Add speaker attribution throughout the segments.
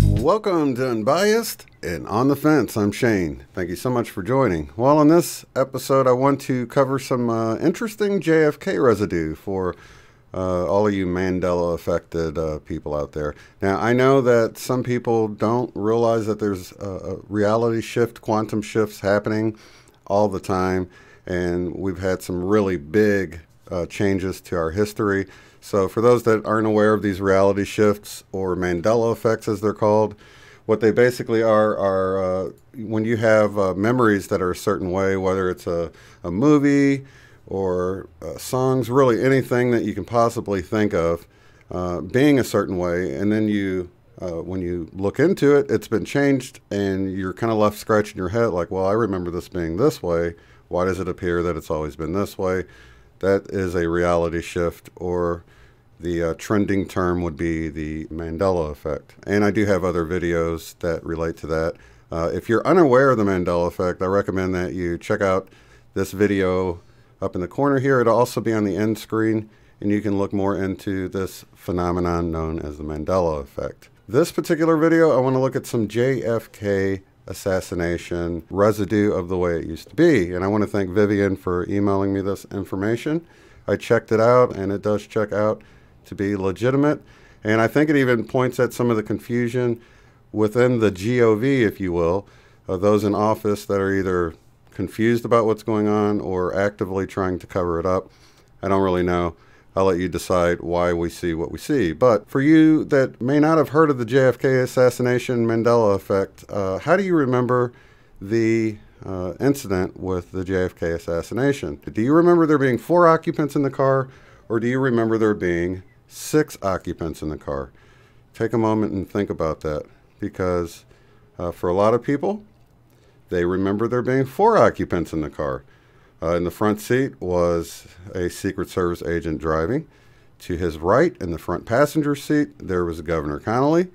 Speaker 1: Welcome to Unbiased and On the Fence. I'm Shane. Thank you so much for joining. Well, in this episode, I want to cover some interesting JFK residue for all of you Mandela-affected people out there. Now, I know that some people don't realize that there's a reality shift, quantum shifts happening all the time, and we've had some really big changes to our history. So for those that aren't aware of these reality shifts, or Mandela effects as they're called, what they basically are when you have memories that are a certain way, whether it's a movie or songs, really anything that you can possibly think of being a certain way, and then you when you look into it, it's been changed, and you're kind of left scratching your head like, well, I remember this being this way. Why does it appear that it's always been this way? That is a reality shift, or the trending term would be the Mandela effect. And I do have other videos that relate to that. If you're unaware of the Mandela effect, I recommend that you check out this video up in the corner here. It'll also be on the end screen, and you can look more into this phenomenon known as the Mandela effect. This particular video, I want to look at some JFK assassination residue of the way it used to be. And I want to thank Vivian for emailing me this information. I checked it out, and it does check out to be legitimate. And I think it even points at some of the confusion within the GOV, if you will, of those in office that are either confused about what's going on or actively trying to cover it up. I don't really know. I'll let you decide why we see what we see. But for you that may not have heard of the JFK assassination Mandela effect, how do you remember the incident with the JFK assassination? Do you remember there being 4 occupants in the car, or do you remember there being 6 occupants in the car? Take a moment and think about that, because for a lot of people, they remember there being 4 occupants in the car. In the front seat was a Secret Service agent driving. To his right, in the front passenger seat, there was Governor Connally.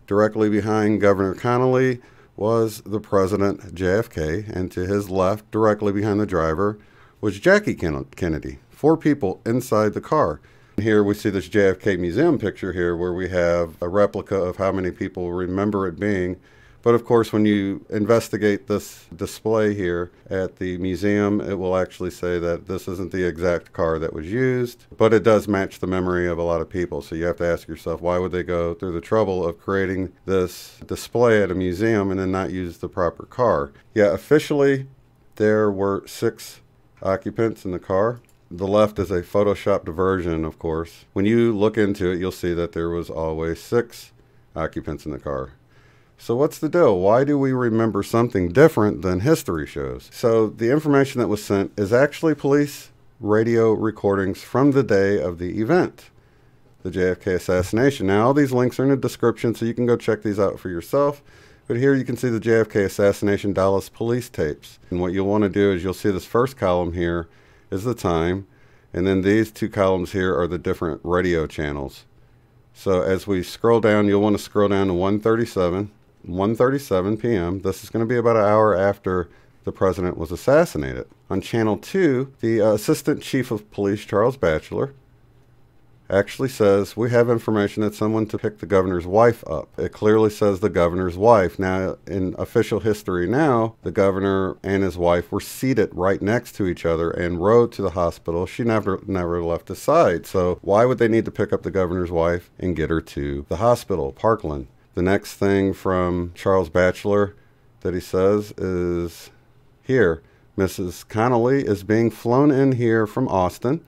Speaker 1: Directly behind Governor Connally was the President, JFK, and to his left, directly behind the driver, was Jackie Kennedy. 4 people inside the car. Here we see this JFK museum picture here, where we have a replica of how many people remember it being. But of course, when you investigate this display here at the museum, it will actually say that this isn't the exact car that was used, but it does match the memory of a lot of people. So you have to ask yourself, why would they go through the trouble of creating this display at a museum and then not use the proper car? Yeah, officially, there were 6 occupants in the car. The left is a photoshopped version, of course. When you look into it, you'll see that there was always 6 occupants in the car. So what's the deal? Why do we remember something different than history shows? So the information that was sent is actually police radio recordings from the day of the event, the JFK assassination. Now, all these links are in the description, so you can go check these out for yourself. But here you can see the JFK assassination Dallas police tapes. And what you'll want to do is you'll see this first column here is the time, and then these 2 columns here are the different radio channels. So as we scroll down, you'll want to scroll down to 1:37 p.m. This is going to be about an hour after the president was assassinated. On channel 2, the Assistant Chief of Police, Charles Batchelor, actually says, we have information that someone to pick the governor's wife up. It clearly says the governor's wife. Now, in official history now, the governor and his wife were seated right next to each other and rode to the hospital. She never left his side. So why would they need to pick up the governor's wife and get her to the hospital, Parkland? The next thing from Charles Batchelor that he says is here, Mrs. Connally is being flown in here from Austin.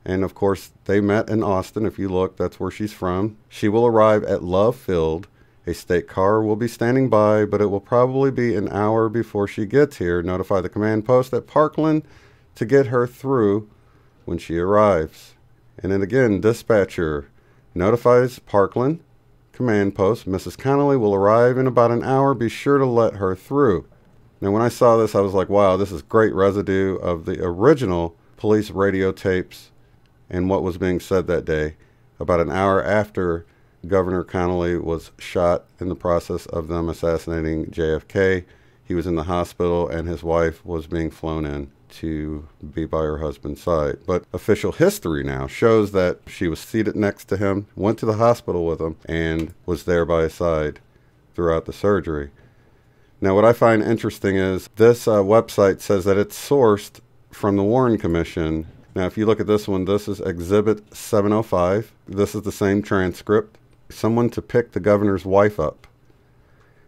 Speaker 1: And of course, they met in Austin. If you look, that's where she's from. She will arrive at Love Field. A state car will be standing by, but it will probably be an hour before she gets here. Notify the command post at Parkland to get her through when she arrives. And then again, dispatcher notifies Parkland command post. Mrs. Connally will arrive in about an hour. Be sure to let her through. Now, when I saw this, I was like, wow, this is great residue of the original police radio tapes and what was being said that day, about an hour after Governor Connally was shot in the process of them assassinating JFK. he was in the hospital and his wife was being flown in to be by her husband's side. But official history now shows that she was seated next to him, went to the hospital with him, and was there by his side throughout the surgery. Now, what I find interesting is this website says that it's sourced from the Warren Commission. Now, if you look at this one, this is Exhibit 705. This is the same transcript. Someone to pick the governor's wife up.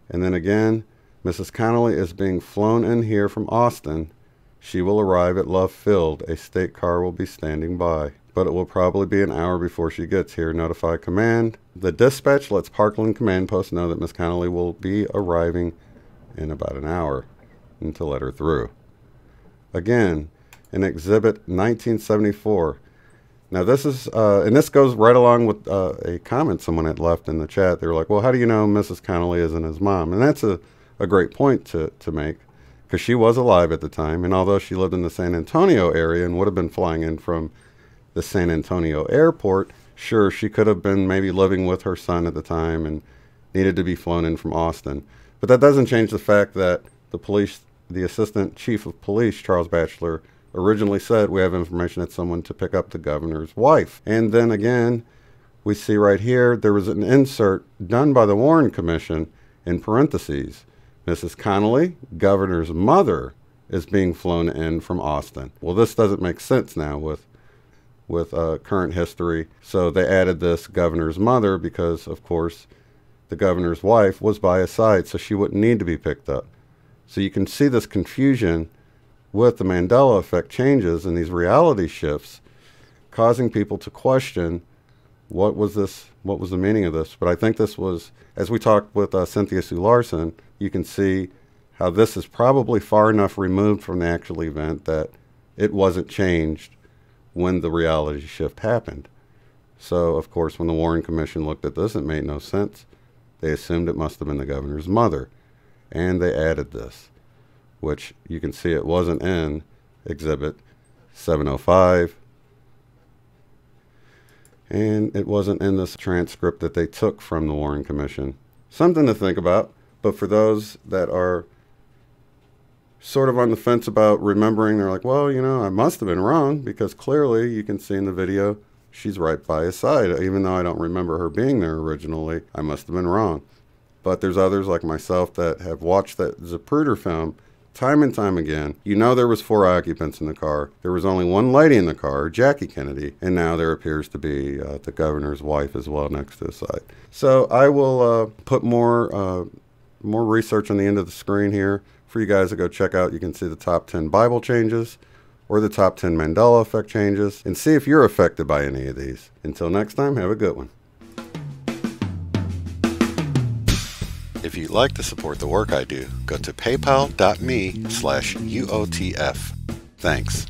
Speaker 1: And then again, Mrs. Connally is being flown in here from Austin. She will arrive at Love Field. A state car will be standing by, but it will probably be an hour before she gets here. Notify command. The dispatch lets Parkland Command Post know that Miss Connally will be arriving in about an hour and to let her through. Again, in Exhibit 1974. Now this is, and this goes right along with a comment someone had left in the chat. They were like, well, how do you know Mrs. Connally isn't his mom? And that's a great point to make, because she was alive at the time, and although she lived in the San Antonio area and would have been flying in from the San Antonio airport, sure, she could have been maybe living with her son at the time and needed to be flown in from Austin. But that doesn't change the fact that the Assistant Chief of Police, Charles Batchelor, originally said, we have information that someone to pick up the governor's wife. And then again, we see right here, there was an insert done by the Warren Commission in parentheses. Mrs. Connally, governor's mother, is being flown in from Austin. Well, this doesn't make sense now with current history. So they added this governor's mother because, of course, the governor's wife was by his side, so she wouldn't need to be picked up. So you can see this confusion with the Mandela effect changes and these reality shifts, causing people to question what was the meaning of this. But I think this was, as we talked with Cynthia Sue Larson, you can see how this is probably far enough removed from the actual event that it wasn't changed when the reality shift happened. So, of course, when the Warren Commission looked at this, it made no sense. They assumed it must have been the governor's mother. And they added this, which you can see it wasn't in Exhibit 705. And it wasn't in this transcript that they took from the Warren Commission. Something to think about. But for those that are sort of on the fence about remembering, they're like, well, you know, I must have been wrong, because clearly you can see in the video she's right by his side. Even though I don't remember her being there originally, I must have been wrong. But there's others like myself that have watched that Zapruder film time and time again. You know, there was 4 occupants in the car. There was only one lady in the car, Jackie Kennedy, and now there appears to be the governor's wife as well next to his side. So I will put more research on the end of the screen here for you guys to go check out. You can see the top 10 Bible changes or the top 10 Mandela effect changes and see if you're affected by any of these. Until next time, have a good one. If you'd like to support the work I do, go to paypal.me/UOTF. Thanks.